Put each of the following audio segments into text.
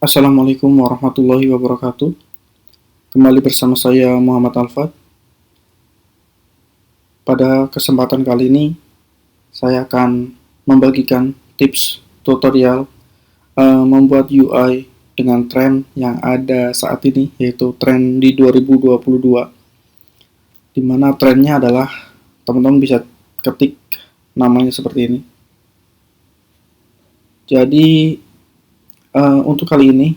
Assalamualaikum warahmatullahi wabarakatuh. Kembali bersama saya Muhammad Alfat. Pada kesempatan kali ini, saya akan membagikan tips tutorial membuat UI dengan tren yang ada saat ini, yaitu tren di 2022. Di mana trennya adalah teman-teman bisa ketik namanya seperti ini. Jadi untuk kali ini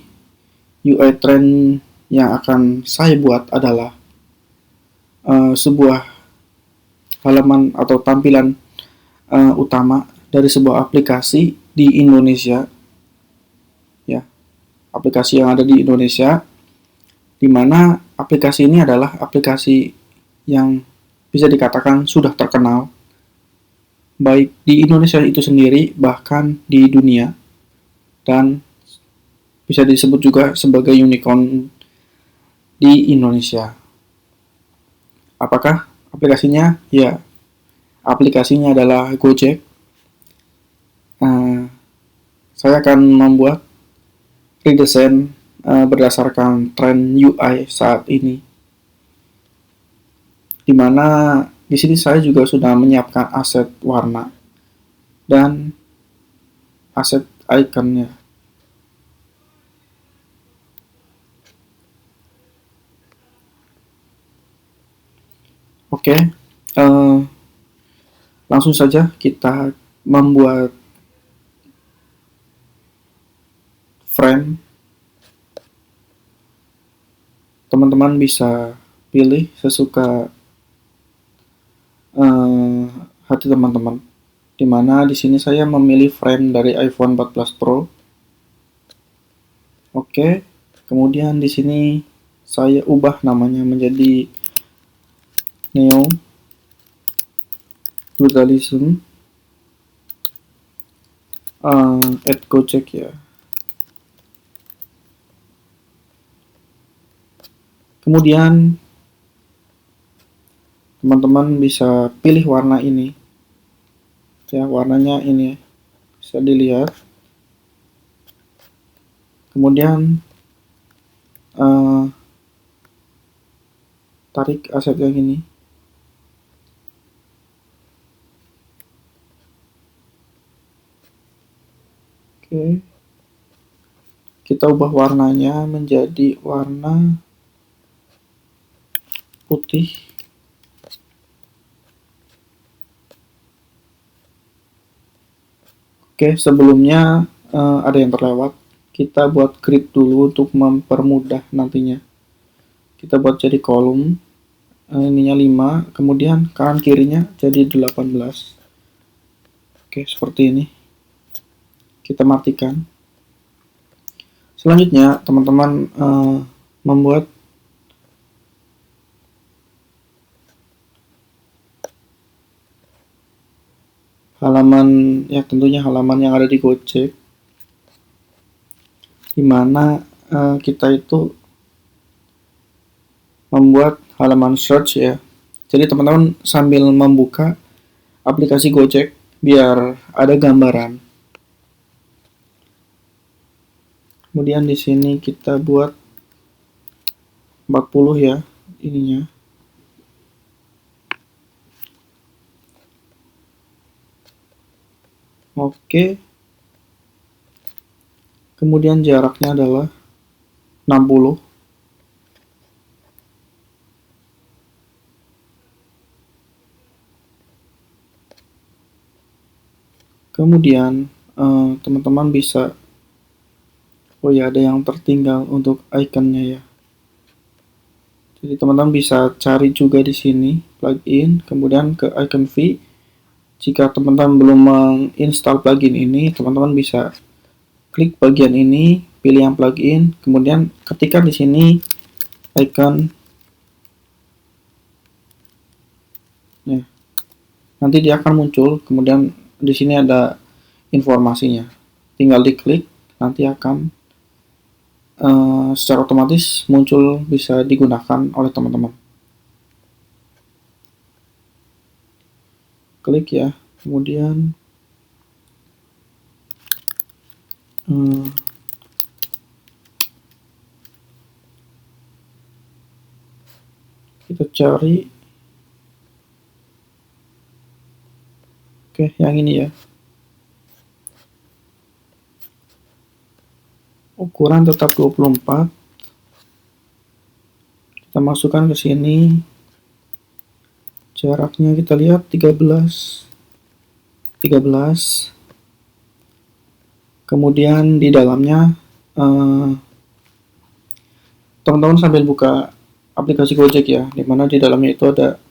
UI trend yang akan saya buat adalah sebuah halaman atau tampilan utama dari sebuah aplikasi di Indonesia, ya, aplikasi yang ada di Indonesia, di mana aplikasi ini adalah aplikasi yang bisa dikatakan sudah terkenal baik di Indonesia itu sendiri bahkan di dunia, dan bisa disebut juga sebagai unicorn di Indonesia. Apakah aplikasinya? Ya, aplikasinya adalah Gojek. Saya akan membuat redesign berdasarkan tren UI saat ini, di mana di sini saya juga sudah menyiapkan aset warna dan aset ikonnya. Oke, langsung saja kita membuat frame. Teman-teman bisa pilih sesuka hati teman-teman. Dimana di sini saya memilih frame dari iPhone 14 Pro. Oke, kemudian di sini saya ubah namanya menjadi Neo Brutalism at Gojek ya. Kemudian teman-teman bisa pilih warna ini, ya, warnanya ini bisa dilihat. Kemudian tarik aset yang ini. Oke, kita ubah warnanya menjadi warna putih. Oke, sebelumnya ada yang terlewat. Kita buat grid dulu untuk mempermudah nantinya. Kita buat jadi kolom, ininya 5, kemudian kanan kirinya jadi 18. Oke, seperti ini. Kita matikan. Selanjutnya, teman-teman membuat halaman, ya tentunya halaman yang ada di Gojek, dimana kita itu membuat halaman search ya. Jadi teman-teman sambil membuka aplikasi Gojek biar ada gambaran. Kemudian di sini kita buat 40 ya ininya. Oke. Kemudian jaraknya adalah 60. Kemudian teman-teman bisa, oh ya, ada yang tertinggal untuk ikonnya ya. Jadi teman-teman bisa cari juga di sini plugin, kemudian ke icon V. Jika teman-teman belum menginstal plugin ini, teman-teman bisa klik bagian ini, pilih yang plugin, kemudian ketikkan di sini icon. Ya. Nanti dia akan muncul, kemudian di sini ada informasinya. Tinggal diklik, nanti akan secara otomatis muncul, bisa digunakan oleh teman-teman. Klik ya, kemudian Kita cari, oke, yang ini ya. Ukuran tetap 24. Kita masukkan ke sini. Jaraknya kita lihat 13. Kemudian di dalamnya teman-teman sambil buka aplikasi Gojek ya, dimana di dalamnya itu ada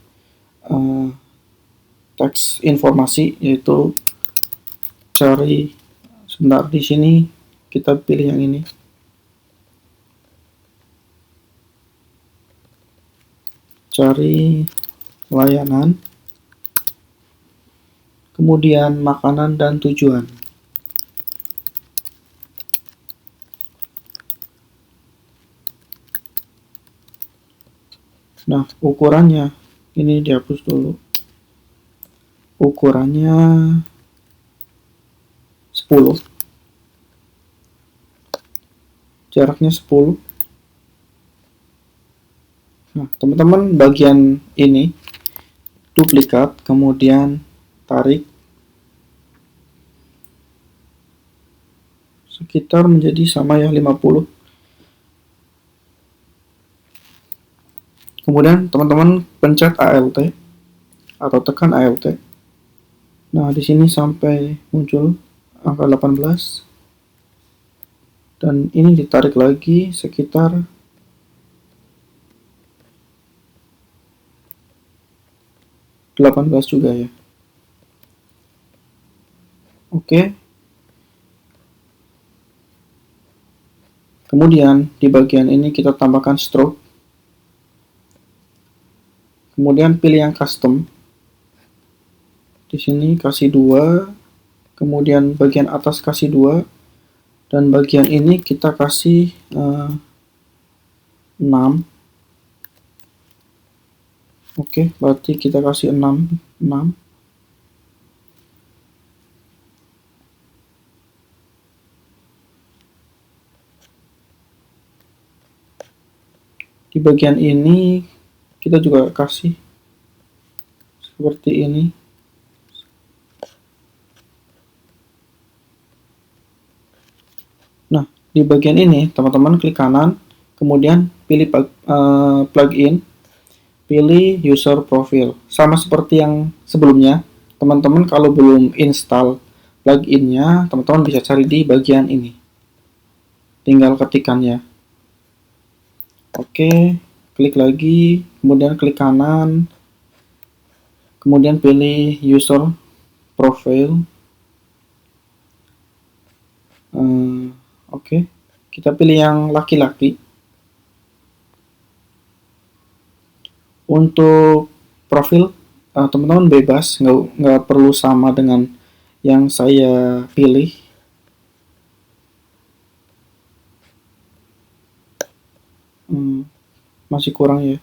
teks informasi, yaitu cari. Sebentar, di sini kita pilih yang ini. Cari layanan, kemudian makanan dan tujuan. Nah, ukurannya ini dihapus dulu. Ukurannya 10. Jaraknya 10. Nah, teman-teman, bagian ini duplikat, kemudian tarik sekitar menjadi sama ya, 50. Kemudian teman-teman pencet ALT atau tekan ALT. Nah, di sini sampai muncul angka 18. Dan ini ditarik lagi sekitar 18 juga ya. Oke. Kemudian di bagian ini kita tambahkan stroke. Kemudian pilih yang custom. Di sini kasih 2, kemudian bagian atas kasih 2, dan bagian ini kita kasih 6. Oke, berarti kita kasih 6. Di bagian ini kita juga kasih seperti ini. Nah, di bagian ini teman-teman klik kanan, kemudian pilih plugin, pilih user profile. Sama seperti yang sebelumnya, teman-teman kalau belum install pluginnya, teman-teman bisa cari di bagian ini. Tinggal ketikkan ya. Oke, klik lagi, kemudian klik kanan, kemudian pilih user profile. Oke, kita pilih yang laki-laki. Untuk profil teman-teman bebas, nggak perlu sama dengan yang saya pilih. Masih kurang ya.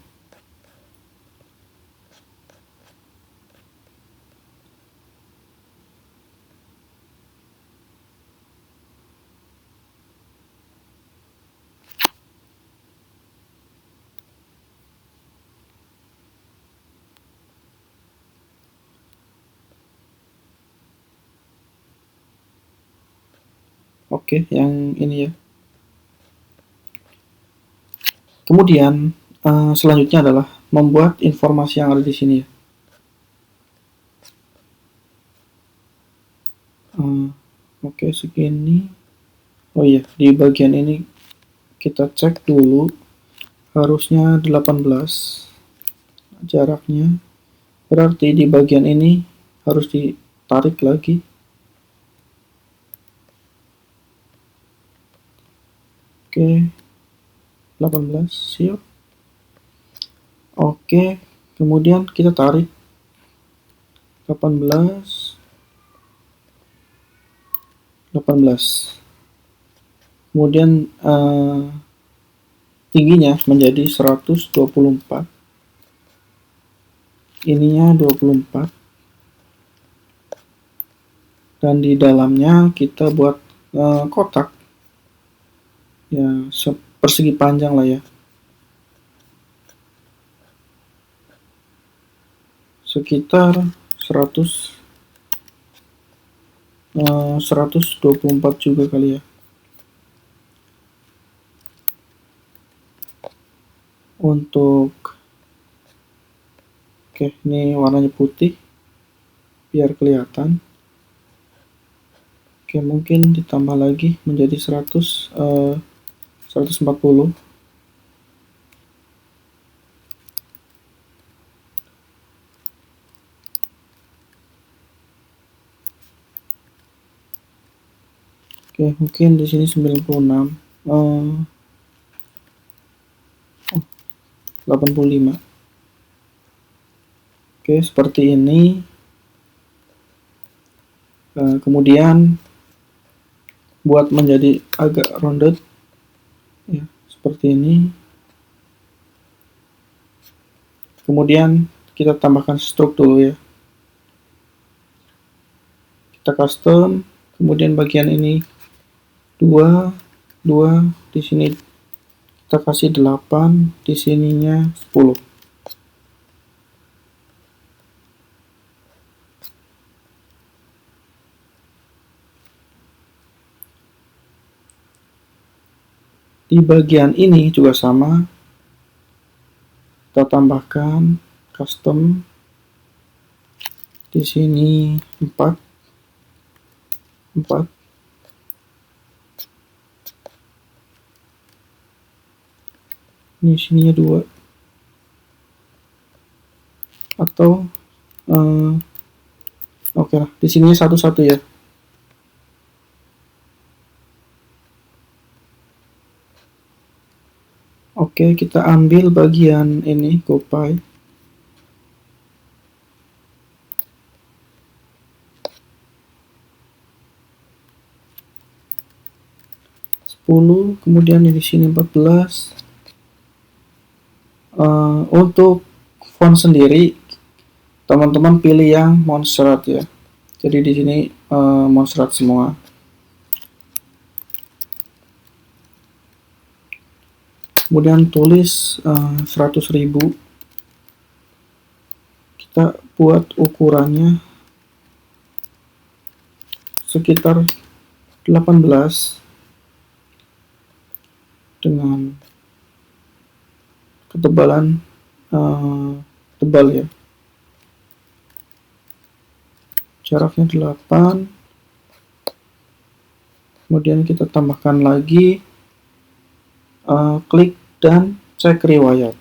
Oke, yang ini ya. Kemudian selanjutnya adalah membuat informasi yang ada di sini ya. Oke, segini. Oh iya, di bagian ini kita cek dulu, harusnya 18 jaraknya. Berarti di bagian ini harus ditarik lagi. Oke, 18, siap. Oke, kemudian kita tarik 18. Kemudian tingginya menjadi 124. Ininya 24. Dan di dalamnya kita buat kotak. Ya, persegi panjang lah ya. sekitar 124 juga kali ya. Untuk oke, ini warnanya putih biar kelihatan. Oke, mungkin ditambah lagi menjadi 140. Oke, mungkin di sini 96. 85. Oke, seperti ini. Kemudian buat menjadi agak rounded ya, seperti ini. Kemudian kita tambahkan stroke dulu ya. Kita custom, kemudian bagian ini 2 di sini kita kasih 8, di sininya 10. Di bagian ini juga sama, kita tambahkan custom, di sini 4. Ini sininya 2. Atau oke lah, di sininya 1 ya. Oke, kita ambil bagian ini, copy. Kemudian di sini 14. Untuk font sendiri, teman-teman pilih yang Montserrat ya. Jadi di sini Montserrat semua. Kemudian tulis 100.000. Kita buat ukurannya sekitar 18 dengan ketebalan tebal ya. Jaraknya 8. Kemudian kita tambahkan lagi klik dan cek riwayat.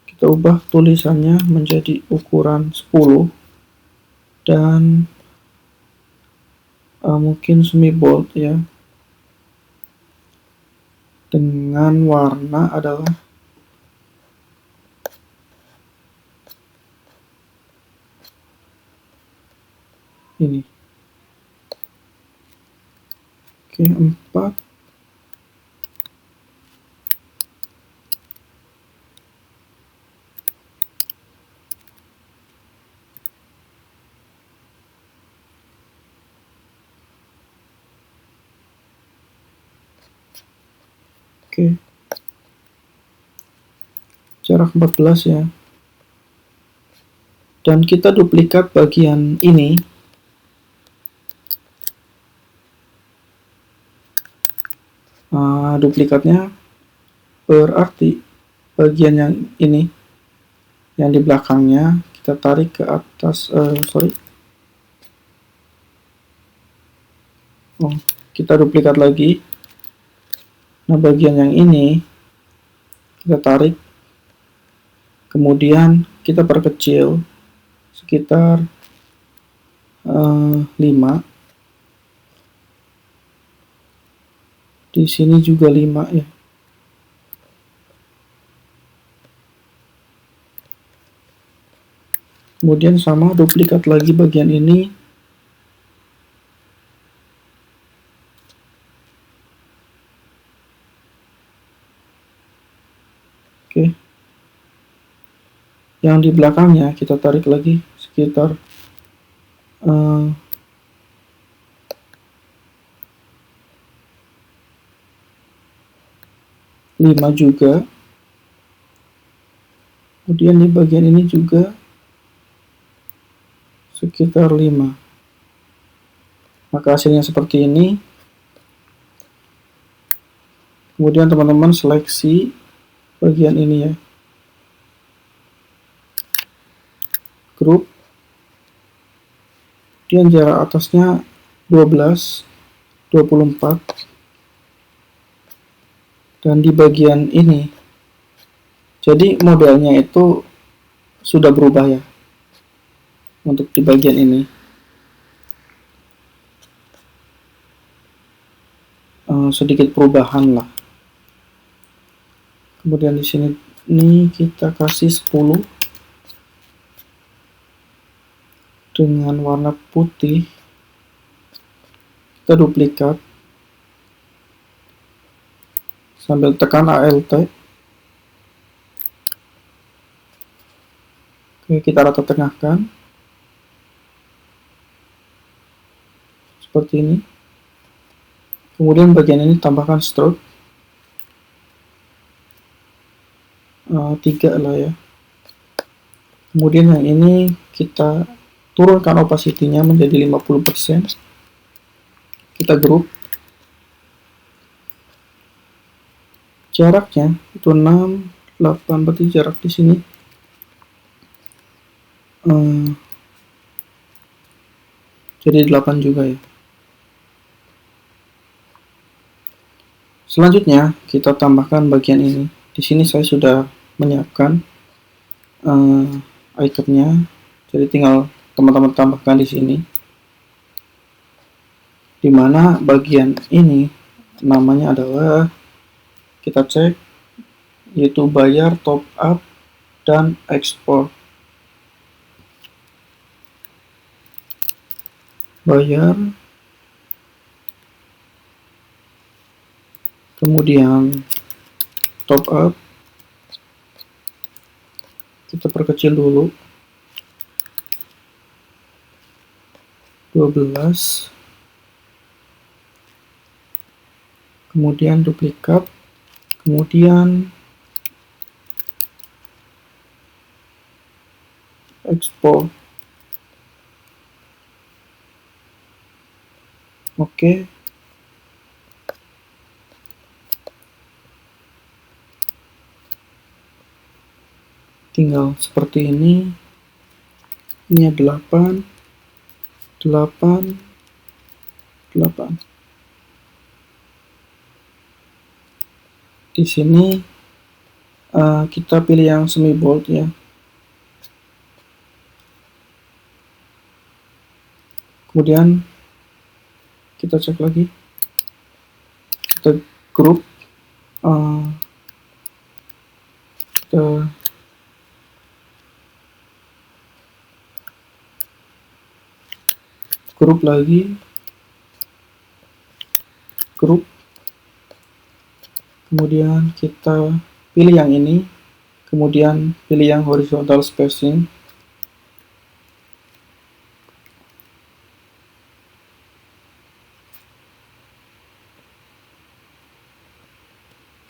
Kita ubah tulisannya menjadi ukuran 10 dan mungkin semi bold ya, dengan warna adalah ini. Oke, 4. Oke. Jarak 14 ya. Dan kita duplikat bagian ini. Duplikatnya berarti bagian yang ini, yang di belakangnya kita tarik ke atas. Kita duplikat lagi. Nah, bagian yang ini kita tarik, kemudian kita perkecil sekitar 5. Di sini juga 5 ya. Kemudian sama, duplikat lagi bagian ini. Oke. Yang di belakangnya kita tarik lagi sekitar 5. 5 juga. Kemudian di bagian ini juga sekitar 5. Maka hasilnya seperti ini. Kemudian teman-teman seleksi bagian ini ya. Grup. Kemudian jarak atasnya 12, 24. Dan di bagian ini, jadi modelnya itu sudah berubah ya. Untuk di bagian ini. Sedikit perubahan lah. Kemudian di sini ini kita kasih 10 dengan warna putih. Kita duplikat sambil tekan Alt. Oke, kita rata tengahkan seperti ini. Kemudian bagian ini tambahkan stroke 3 lah ya. Kemudian yang ini kita turunkan opacity-nya menjadi 50%. Kita grup. Jaraknya itu 6, 8, berarti jarak di sini jadi 8 juga ya. Selanjutnya kita tambahkan bagian ini. Di sini saya sudah menyiapkan ikonnya, jadi tinggal teman-teman tambahkan di sini. Dimana bagian ini namanya adalah, kita cek, yaitu bayar, top up, dan ekspor. Bayar, kemudian top up, kita perkecil dulu 12, kemudian duplikat, kemudian ekspor. Oke. Tinggal seperti ini. Ini 8, 8, 8. Di sini kita pilih yang semi bold ya. Kemudian kita cek lagi, kita grup, kita grup lagi, grup, kemudian kita pilih yang ini, kemudian pilih yang horizontal spacing.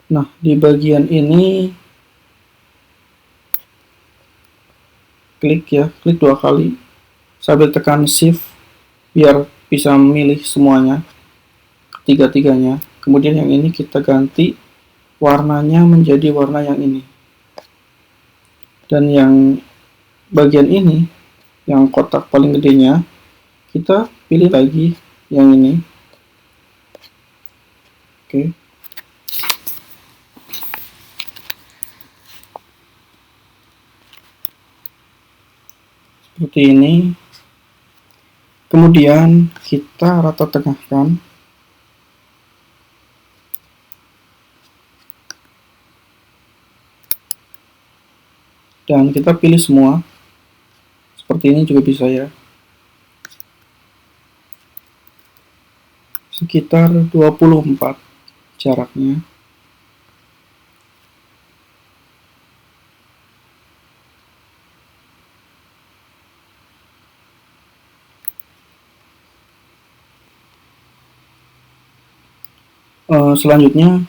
Nah, di bagian ini klik ya, klik 2 kali sambil tekan shift biar bisa memilih semuanya, ketiga-tiganya. Kemudian yang ini kita ganti warnanya menjadi warna yang ini. Dan yang bagian ini, yang kotak paling gedenya, kita pilih lagi yang ini. Oke. Seperti ini. Kemudian kita rata tengahkan. Dan kita pilih semua. Seperti ini juga bisa ya. Sekitar 24 jaraknya. Selanjutnya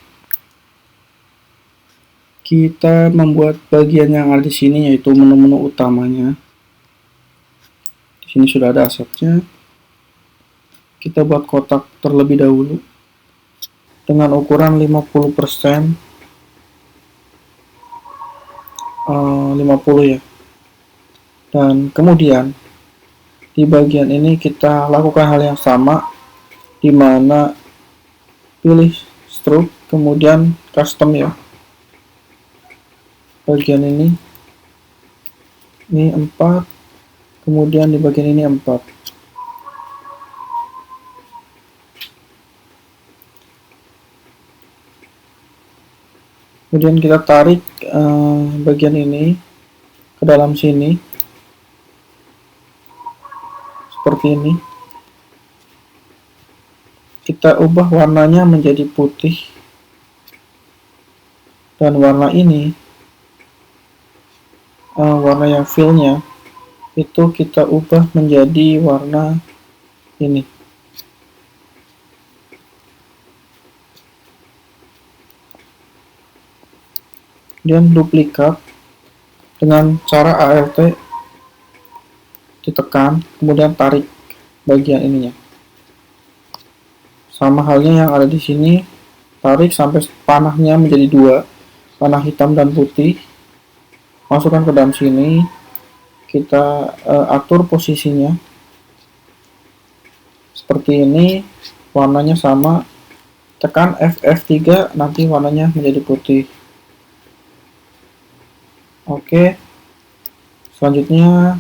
kita membuat bagian yang ada di sini, yaitu menu-menu utamanya. Di sini sudah ada asetnya. Kita buat kotak terlebih dahulu dengan ukuran 50%, 50 ya. Dan kemudian di bagian ini kita lakukan hal yang sama, di mana pilih stroke, kemudian custom ya. Bagian ini 4, kemudian di bagian ini 4. Kemudian kita tarik bagian ini ke dalam sini seperti ini. Kita ubah warnanya menjadi putih, dan warna ini warna yang fill-nya itu kita ubah menjadi warna ini. Kemudian duplikat dengan cara ALT ditekan, kemudian tarik bagian ininya. Sama halnya yang ada di sini, tarik sampai panahnya menjadi 2, panah hitam dan putih. Masukkan ke dalam sini, kita atur posisinya seperti ini, warnanya sama. Tekan F3, nanti warnanya menjadi putih. Oke, selanjutnya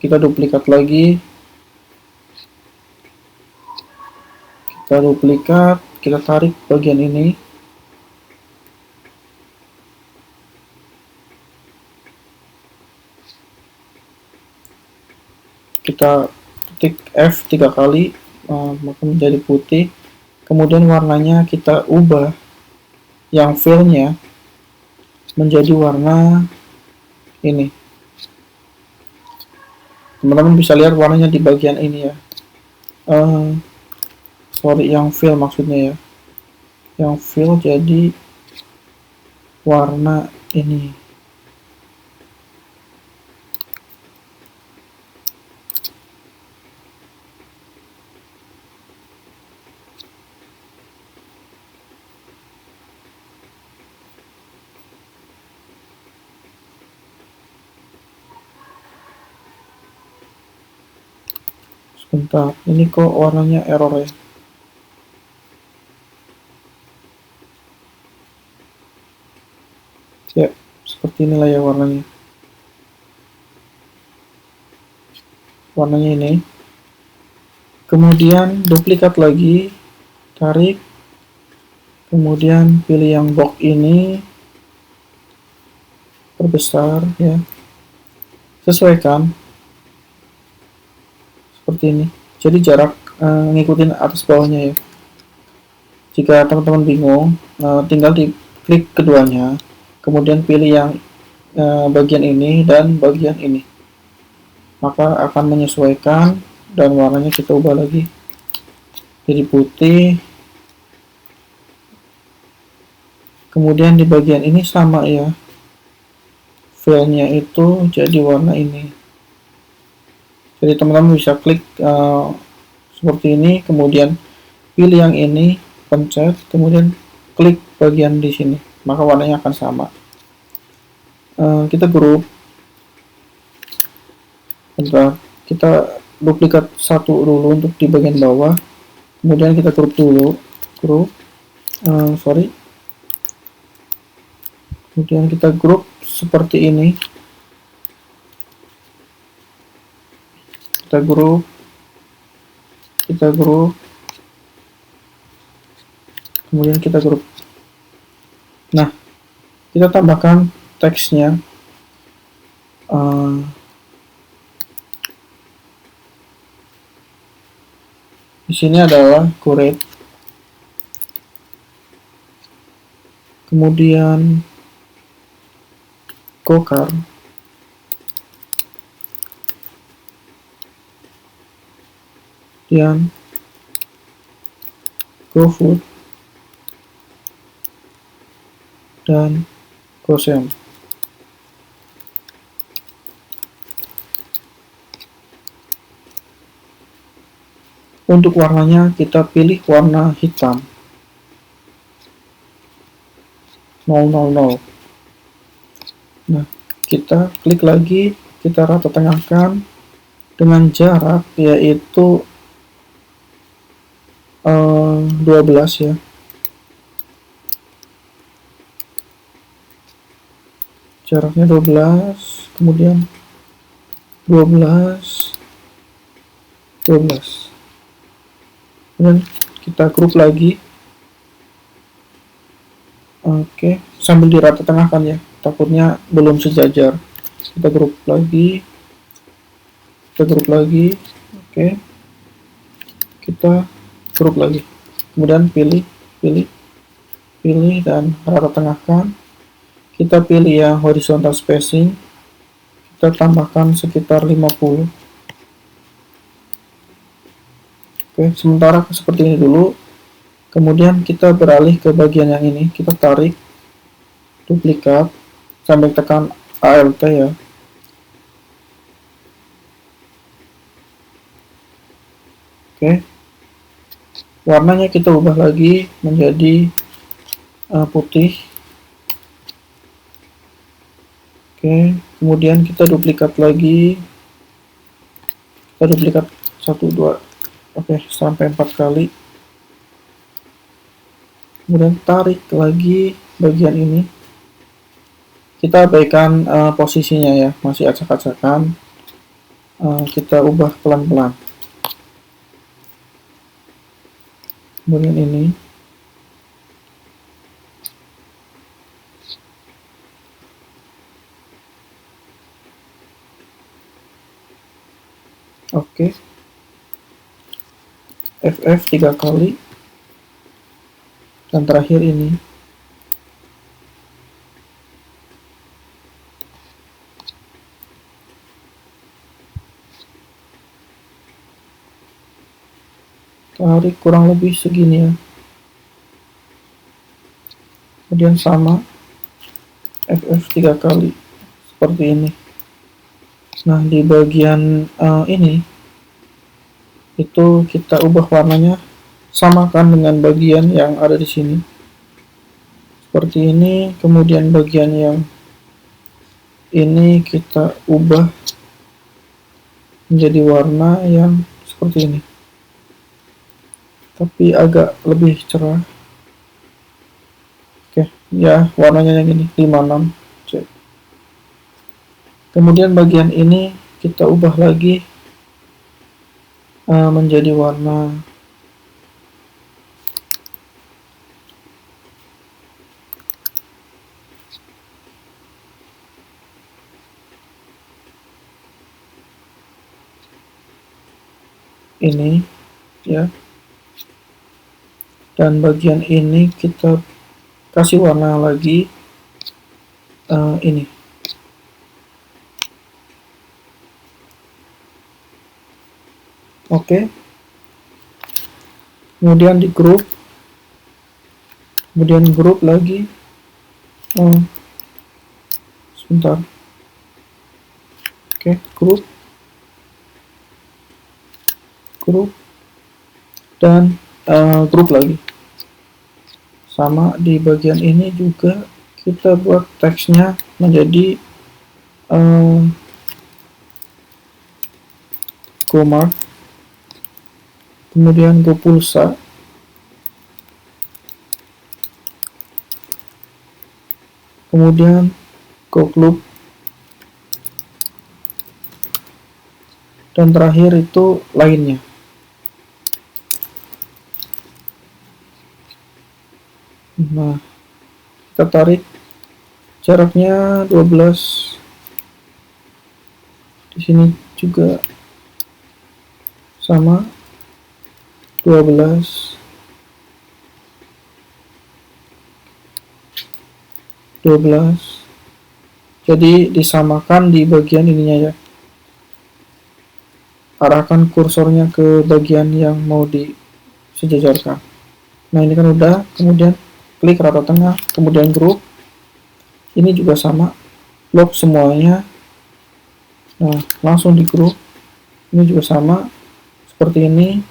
kita duplikat lagi. Kita duplikat, kita tarik bagian ini. Kita ketik F 3 kali, maka menjadi putih. Kemudian warnanya kita ubah yang fill-nya menjadi warna ini. Teman-teman bisa lihat warnanya di bagian ini ya. Yang fill maksudnya ya. Yang fill jadi warna ini. Sebentar, ini kok warnanya error ya. Ya, seperti inilah ya warnanya. Warnanya ini. Kemudian duplikat lagi, tarik. Kemudian pilih yang box ini, perbesar ya. Sesuaikan seperti ini. Jadi jarak ngikutin atas bawahnya ya. Jika teman-teman bingung, tinggal diklik keduanya, kemudian pilih yang bagian ini dan bagian ini, maka akan menyesuaikan, dan warnanya kita ubah lagi jadi putih. Kemudian di bagian ini sama ya, fill-nya itu jadi warna ini. Jadi teman-teman bisa klik seperti ini, kemudian pilih yang ini, pencet, kemudian klik bagian di sini, maka warnanya akan sama. Kita grup. Bentar, kita duplikat satu dulu untuk di bagian bawah, kemudian kita grup dulu, kemudian kita grup seperti ini. Kita grup, kemudian kita grup. Nah, kita tambahkan teksnya. Di sini adalah kuret. Kemudian Gokar. Kemudian GoFood dan Gaussian. Untuk warnanya kita pilih warna hitam 000. Nah, kita klik lagi, kita rata tengahkan dengan jarak yaitu 12 ya. Jaraknya 12, kemudian 12, 12. Kemudian kita grup lagi. Oke, sambil dirata tengahkan ya, takutnya belum sejajar. Kita grup lagi. Oke, kita grup lagi, kemudian pilih dan rata tengahkan. Kita pilih yang horizontal spacing, kita tambahkan sekitar 50. Oke, sementara seperti ini dulu. Kemudian kita beralih ke bagian yang ini, kita tarik, duplikat, sambil tekan Alt ya. Oke, warnanya kita ubah lagi menjadi putih. Oke, kemudian kita duplikat lagi, kita duplikat 1, 2, oke, sampai 4 kali. Kemudian tarik lagi bagian ini, kita abaikan posisinya ya, masih acak-acakan. Kita ubah pelan-pelan. Kemudian ini, oke, FF 3 kali, dan terakhir ini. Tarik kurang lebih segini ya. Kemudian sama, FF 3 kali, seperti ini. Nah, di bagian ini, itu kita ubah warnanya, samakan dengan bagian yang ada di sini. Seperti ini, kemudian bagian yang ini kita ubah menjadi warna yang seperti ini, tapi agak lebih cerah. Oke, ya warnanya yang ini 56. Cek. Kemudian bagian ini kita ubah lagi menjadi warna ini ya. Dan bagian ini kita kasih warna lagi ini. Oke. Kemudian di grup. Kemudian grup lagi. Sebentar. Oke, grup. Dan grup lagi. Sama di bagian ini juga kita buat teksnya menjadi GoMart, kemudian GoPulsa, kemudian GoClub, dan terakhir itu lainnya. Nah, kita tarik jaraknya 12. Di sini juga sama 12. Jadi disamakan di bagian ininya ya. Arahkan kursornya ke bagian yang mau disejajarkan. Nah, ini kan udah, kemudian klik rata tengah, kemudian grup, Ini juga sama, lock semuanya. Nah, langsung di grup. Ini juga sama, seperti ini,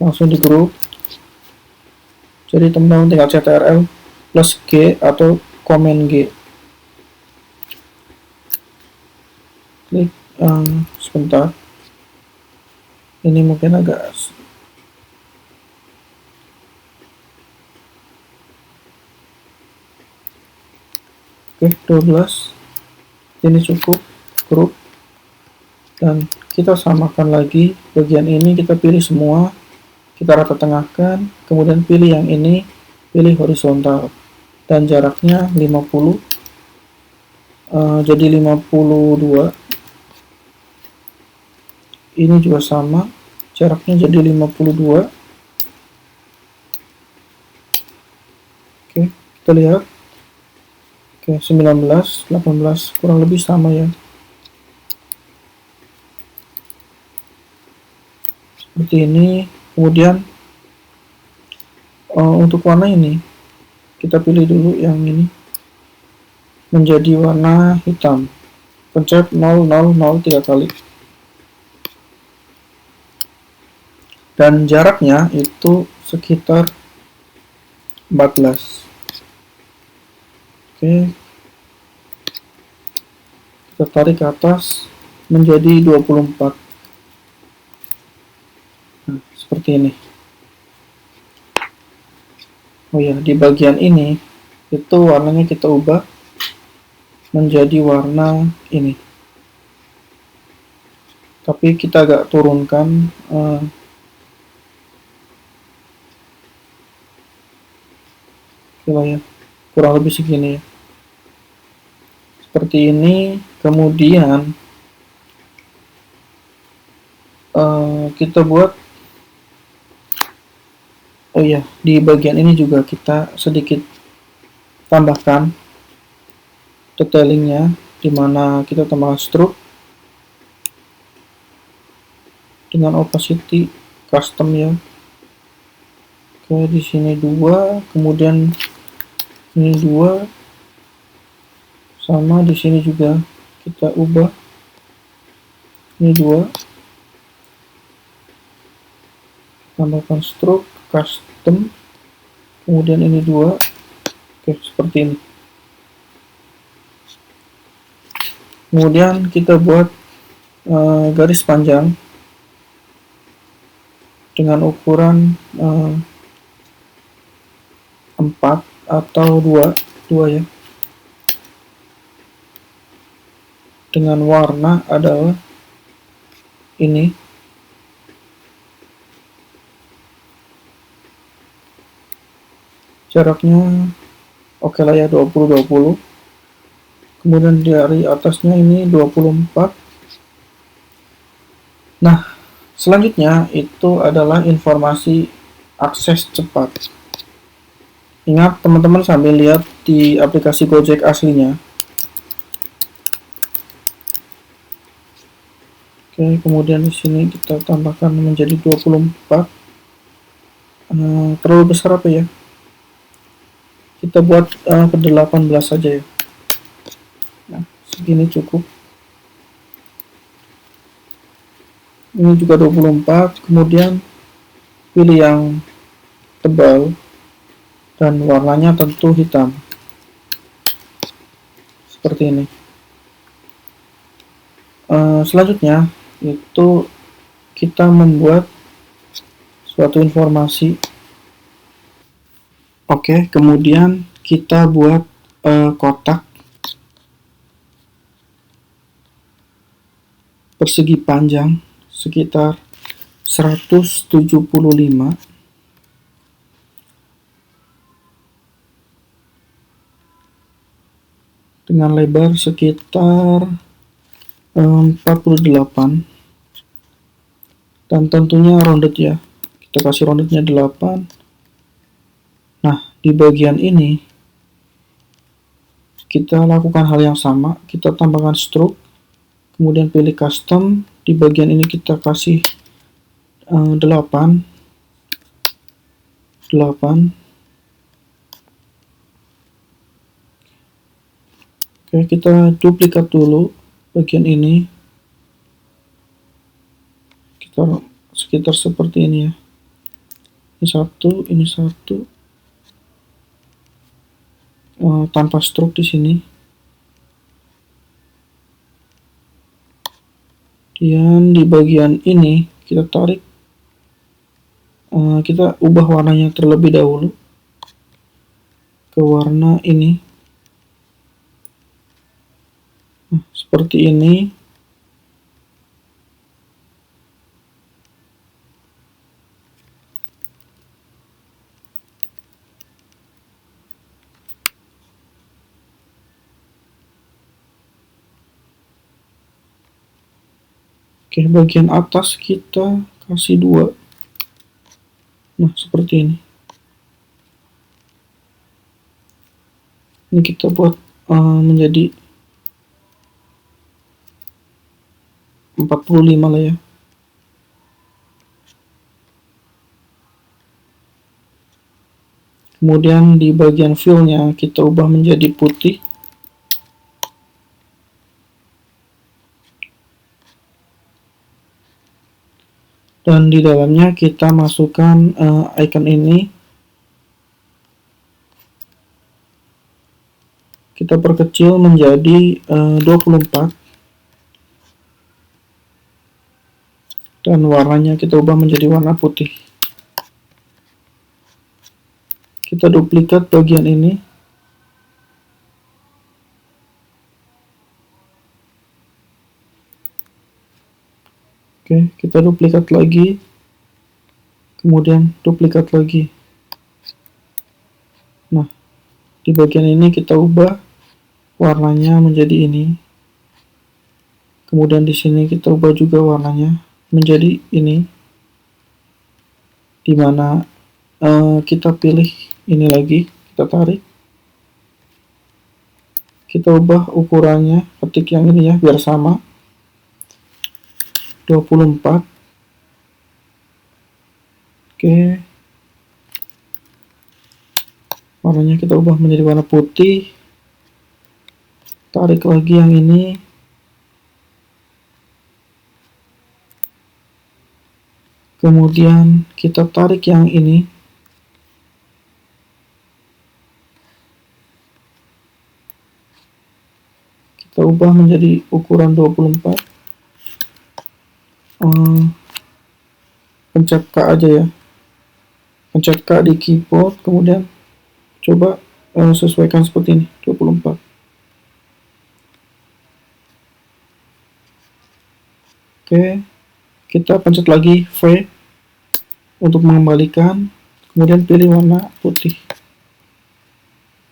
langsung di grup. Jadi teman-teman tinggal ctrl plus G atau komen G. Klik, sebentar. Ini mungkin agak oke, 12. Ini cukup grup. Dan kita samakan lagi bagian ini, kita pilih semua, kita rata tengahkan, kemudian pilih yang ini, pilih horizontal, dan jaraknya 50, jadi 52. Ini juga sama, jaraknya jadi 52. Oke, kita lihat. Oke, 19, 18, kurang lebih sama ya. Seperti ini. Kemudian untuk warna ini kita pilih dulu yang ini menjadi warna hitam. Pencet 0003 kali. Dan jaraknya itu sekitar 14. Oke, kita tarik ke atas menjadi 24. Nah, seperti ini. Oh ya, di bagian ini itu warnanya kita ubah menjadi warna ini. Tapi kita agak turunkan ya, kurang lebih segini ya. Seperti ini. Kemudian kita buat, oh ya, di bagian ini juga kita sedikit tambahkan detailingnya, dimana kita tambahkan stroke dengan opacity custom ya. Oke, di sini 2, kemudian ini 2, sama di sini juga kita ubah, ini 2, tambahkan stroke custom, kemudian ini 2. Oke, seperti ini. Kemudian kita buat garis panjang dengan ukuran 4 atau 2 ya, dengan warna adalah ini. Jaraknya oke lah ya, 20-20. Kemudian dari atasnya ini 24. Nah, selanjutnya itu adalah informasi akses cepat. Ingat teman-teman sambil lihat di aplikasi Gojek aslinya. Oke, kemudian di sini kita tambahkan menjadi 24. Terlalu besar apa ya? Kita buat ke 18 saja ya. Nah, segini cukup. Ini juga 24. Kemudian pilih yang tebal dan warnanya tentu hitam. Seperti ini. Selanjutnya itu kita membuat suatu informasi. Oke, kemudian kita buat kotak persegi panjang sekitar 175 dengan lebar sekitar 48, dan tentunya rounded ya, kita kasih roundednya 8. Nah, di bagian ini kita lakukan hal yang sama, kita tambahkan stroke, kemudian pilih custom, di bagian ini kita kasih 8. Oke, kita duplikat dulu bagian ini. Kita sekitar seperti ini ya. Ini satu, ini satu. Tanpa stroke di sini. Dan di bagian ini kita tarik, kita ubah warnanya terlebih dahulu ke warna ini. Nah, seperti ini. Oke, bagian atas kita kasih 2. Nah, seperti ini. Ini kita buat menjadi 45 lah ya. Kemudian di bagian fill-nya kita ubah menjadi putih. Dan di dalamnya kita masukkan icon ini. Kita perkecil menjadi 24. Dan warnanya kita ubah menjadi warna putih. Kita duplikat bagian ini. Oke, kita duplikat lagi. Kemudian duplikat lagi. Nah, di bagian ini kita ubah warnanya menjadi ini. Kemudian di sini kita ubah juga warnanya menjadi ini. Dimana kita pilih ini lagi, kita tarik. Kita ubah ukurannya, ketik yang ini ya, biar sama. 24. Oke. Warnanya kita ubah menjadi warna putih. Tarik lagi yang ini. Kemudian kita tarik yang ini. Kita ubah menjadi ukuran 24. Pencet K aja ya. Pencet K di keyboard, kemudian coba sesuaikan seperti ini, 24. Oke, kita pencet lagi V untuk mengembalikan, kemudian pilih warna putih.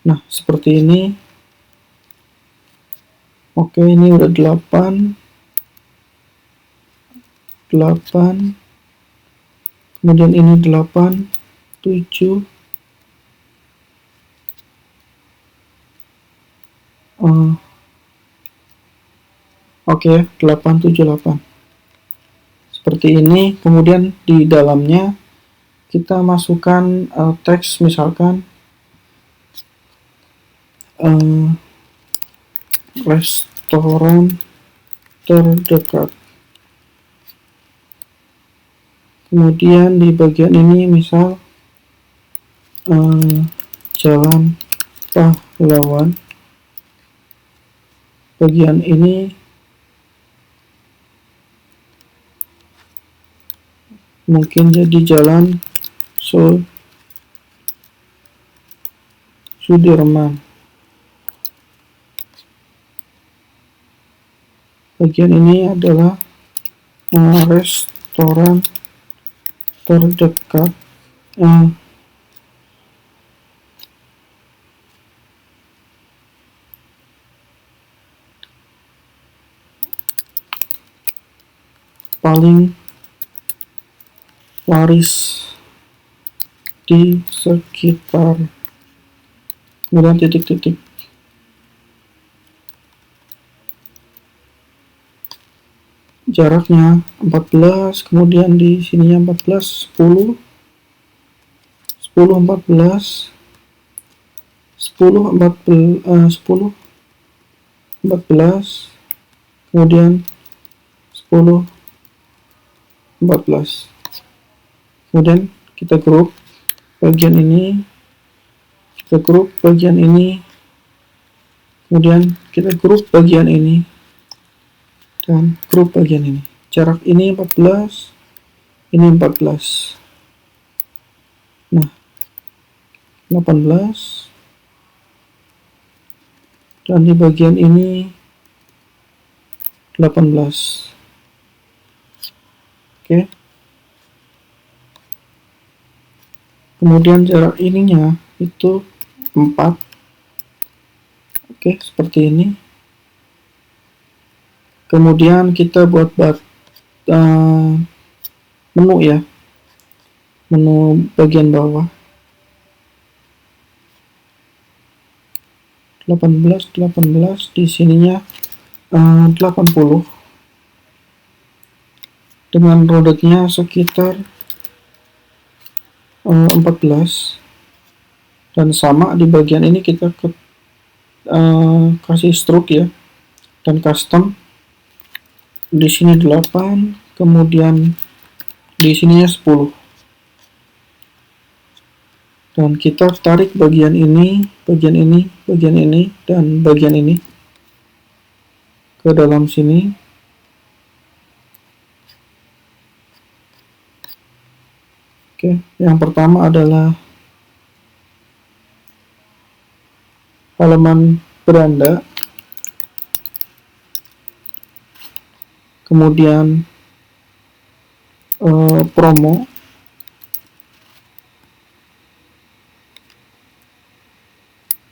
Nah, seperti ini. Oke, ini udah 8. Kemudian ini 8, 7. Oke, 8, 7, 8. Seperti ini. Kemudian di dalamnya kita masukkan teks, misalkan restoran terdekat. Kemudian di bagian ini misal Jalan Pahlawan. Bagian ini mungkin jadi Jalan Sudirman. Bagian ini adalah restoran terdekat. Paling laris di sekitar, kemudian titik-titik. Jaraknya 14, kemudian di sininya 14, 10, 10, 14, 10, 14, 10, 14, kemudian 10, 14. Kemudian kita grup bagian ini, kita grup bagian ini, kemudian kita grup bagian ini, dan grup bagian ini. Jarak ini 14, ini 14. Nah, 18, dan di bagian ini 18. Oke. Kemudian jarak ininya itu 4. Oke, seperti ini. Kemudian kita buat menu ya. Menu bagian bawah. 18 di sininya 80. Dengan rodetnya sekitar 14. Dan sama di bagian ini kita kasih stroke ya, dan custom. Di sini 8, kemudian di sininya 10. Dan kita tarik bagian ini, bagian ini, bagian ini, dan bagian ini ke dalam sini. Oke, yang pertama adalah halaman beranda, kemudian promo,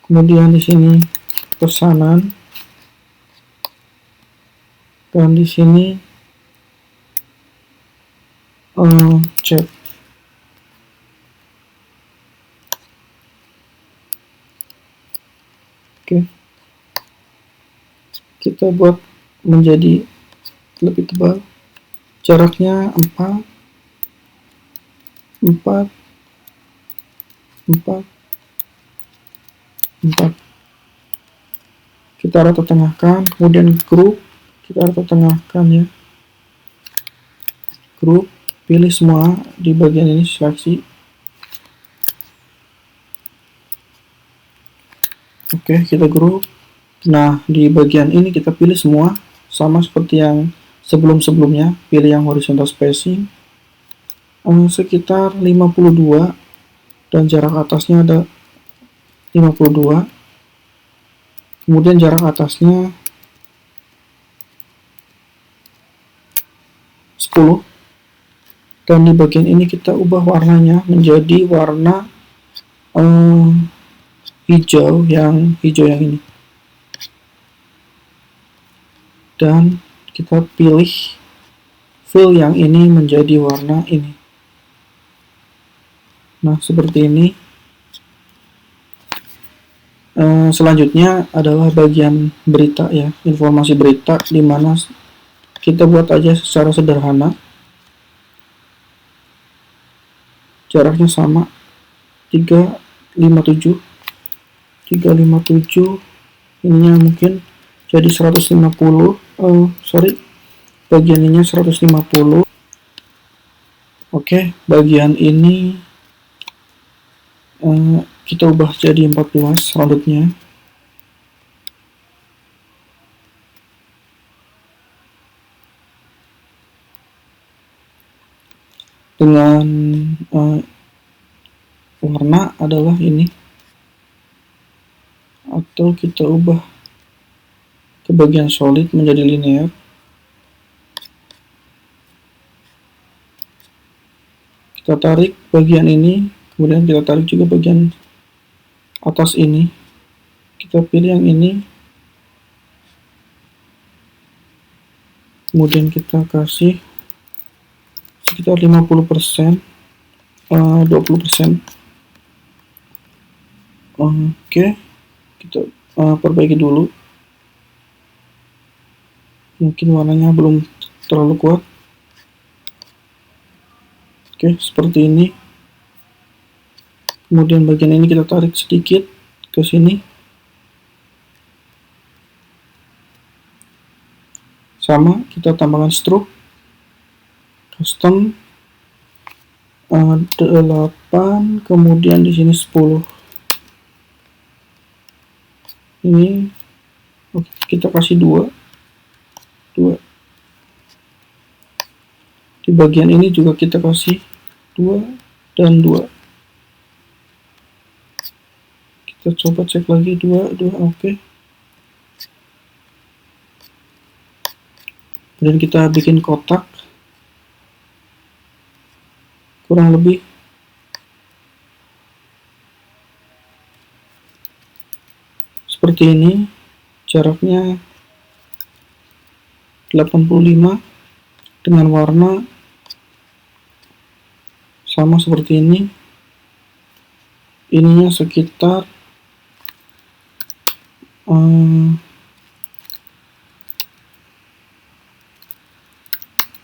kemudian di sini pesanan, dan di sini chat. Oke, kita buat menjadi lebih tebal. Jaraknya 4, 4, 4, 4. Kita rata tengahkan, kemudian grup, kita rata tengahkan ya. Grup, pilih semua di bagian ini, seleksi. Oke, kita grup. Nah, di bagian ini kita pilih semua, sama seperti yang sebelum-sebelumnya. Pilih yang horizontal spacing, sekitar 52, dan jarak atasnya ada 52. Kemudian jarak atasnya 10. Dan di bagian ini kita ubah warnanya menjadi warna hijau yang ini. Dan kita pilih fill yang ini menjadi warna ini. Nah, seperti ini. Selanjutnya adalah bagian berita ya, informasi berita, di mana kita buat aja secara sederhana. Jaraknya sama, 357. Ininya mungkin jadi 150. Bagian ininya 150. Oke, bagian ini kita ubah jadi 14 rodetnya. Dengan warna adalah ini, atau kita ubah ke bagian solid menjadi linear. Kita tarik bagian ini, kemudian kita tarik juga bagian atas ini. Kita pilih yang ini, kemudian kita kasih sekitar 50%, 20%. Oke, kita perbaiki dulu. Mungkin warnanya belum terlalu kuat. Oke, seperti ini. Kemudian bagian ini kita tarik sedikit ke sini. sama, kita tambahkan stroke custom 8, kemudian di sini 10. Ini oke, kita kasih 2. Di bagian ini juga kita kasih 2 dan 2. Kita coba cek lagi 2, oke. Dan kita bikin kotak kurang lebih seperti ini, jaraknya 85 dengan warna sama seperti ini. Ininya sekitar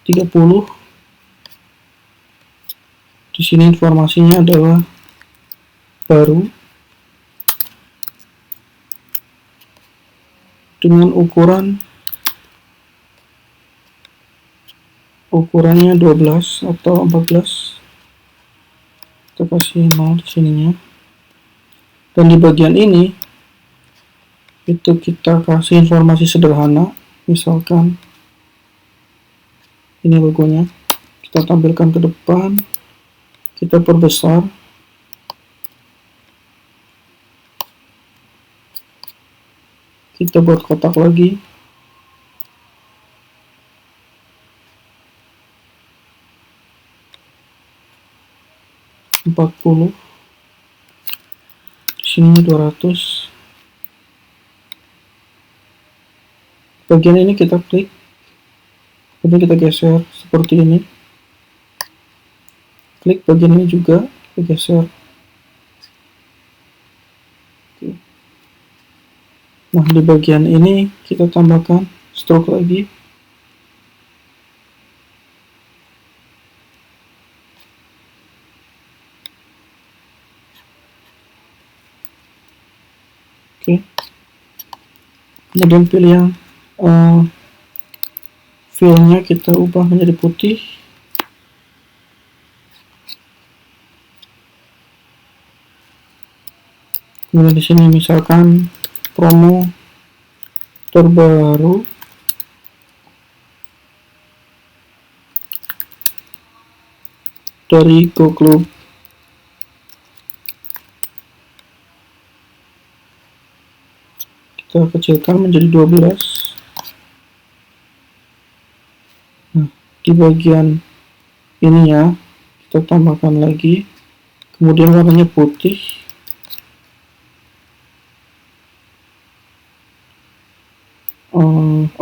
30. Di sini informasinya adalah baru dengan ukurannya 12 atau 14. Kita kasih 0 di sininya. Dan di bagian ini itu kita kasih informasi sederhana, misalkan ini logonya, kita tampilkan ke depan, kita perbesar, kita buat kotak lagi, di sini 200. Bagian ini kita klik, kemudian kita geser seperti ini. Klik bagian ini juga, kita geser. Nah, di bagian ini kita tambahkan stroke lagi. Oke. Kemudian pilih yang fillnya kita ubah menjadi putih. Kemudian di sini misalkan promo terbaru dari Go Club. Kita kecilkan menjadi 12. Nah, di bagian ini ya, kita tambahkan lagi, kemudian warnanya putih.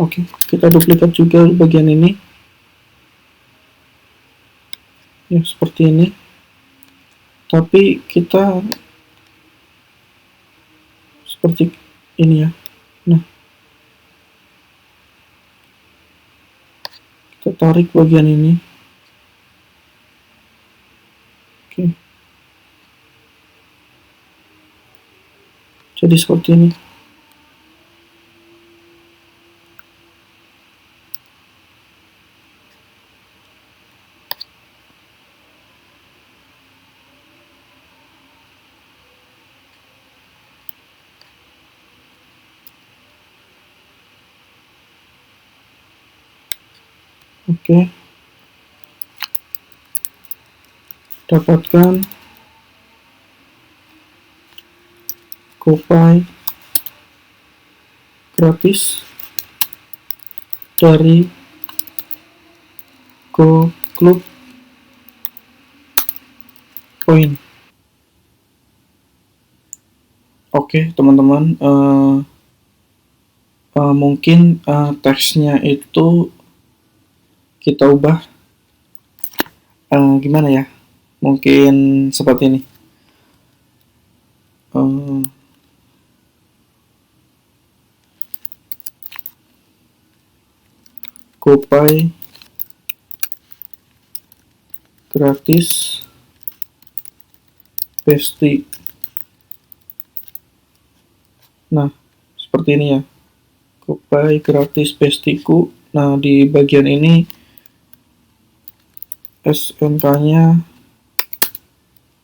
Oke, kita duplikat juga bagian ini ya, seperti ini, tapi kita seperti ini ya. Nah, kita tarik bagian ini. Oke, jadi seperti ini. Oke, dapatkan GoPay gratis dari Go Club Point. Oke, teman-teman, mungkin teksnya itu kita ubah gimana ya, mungkin seperti ini. GoPay gratis Besti. Nah, seperti ini ya, GoPay gratis Bestiku. Nah, di bagian ini SNK-nya,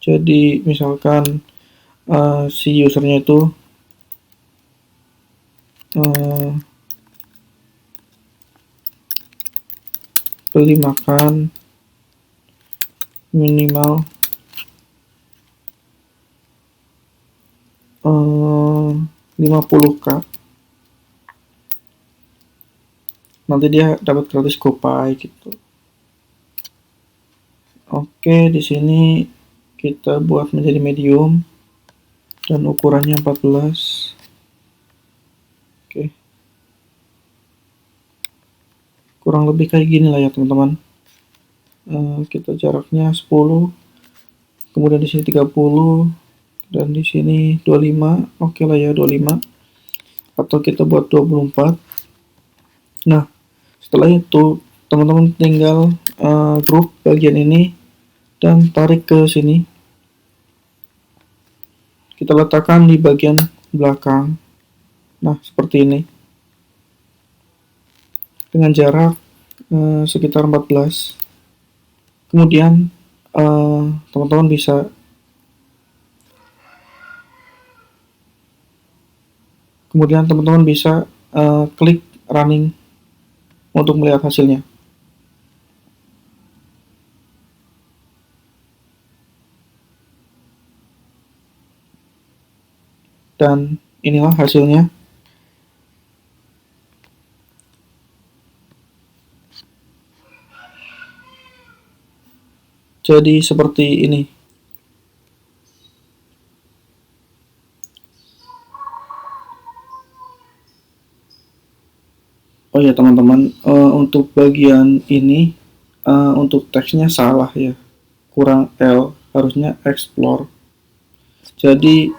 jadi misalkan si usernya itu beli makan minimal 50k, nanti dia dapat gratis GoPay gitu. Oke, di sini kita buat menjadi medium dan ukurannya 14. Oke. Kurang lebih kayak gini lah ya teman-teman. Kita jaraknya 10, kemudian di sini 30, dan di sini 25. Oke lah ya 25, atau kita buat 24. Nah, setelah itu teman-teman tinggal grup bagian ini dan tarik ke sini. Kita letakkan di bagian belakang. Nah, seperti ini. Dengan jarak sekitar 14. Kemudian teman-teman bisa klik running untuk melihat hasilnya. Dan inilah hasilnya. Jadi seperti ini. Oh ya teman-teman, untuk bagian ini untuk teksnya salah ya, kurang L, harusnya explore. Jadi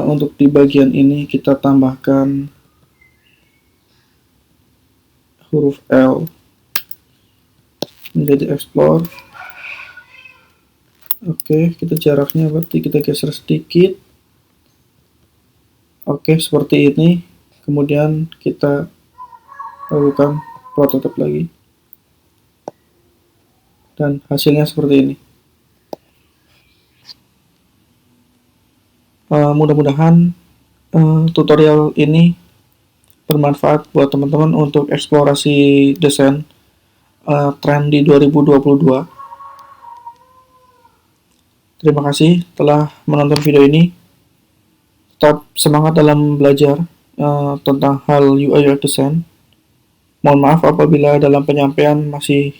untuk di bagian ini kita tambahkan huruf L menjadi explore. Oke, kita jaraknya berarti kita geser sedikit. Oke, seperti ini. Kemudian kita lakukan prototipe lagi. Dan hasilnya seperti ini. Mudah-mudahan tutorial ini bermanfaat buat teman-teman untuk eksplorasi desain tren di 2022. Terima kasih telah menonton video ini. Tetap semangat dalam belajar tentang hal UI UX design. Mohon maaf apabila dalam penyampaian masih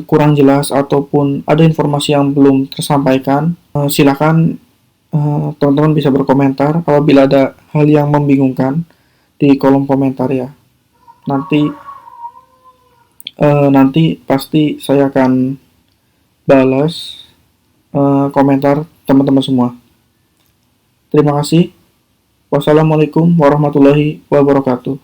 kurang jelas ataupun ada informasi yang belum tersampaikan. Silakan teman-teman bisa berkomentar apabila ada hal yang membingungkan di kolom komentar ya. Nanti pasti saya akan balas komentar teman-teman semua. Terima kasih. Wassalamualaikum warahmatullahi wabarakatuh.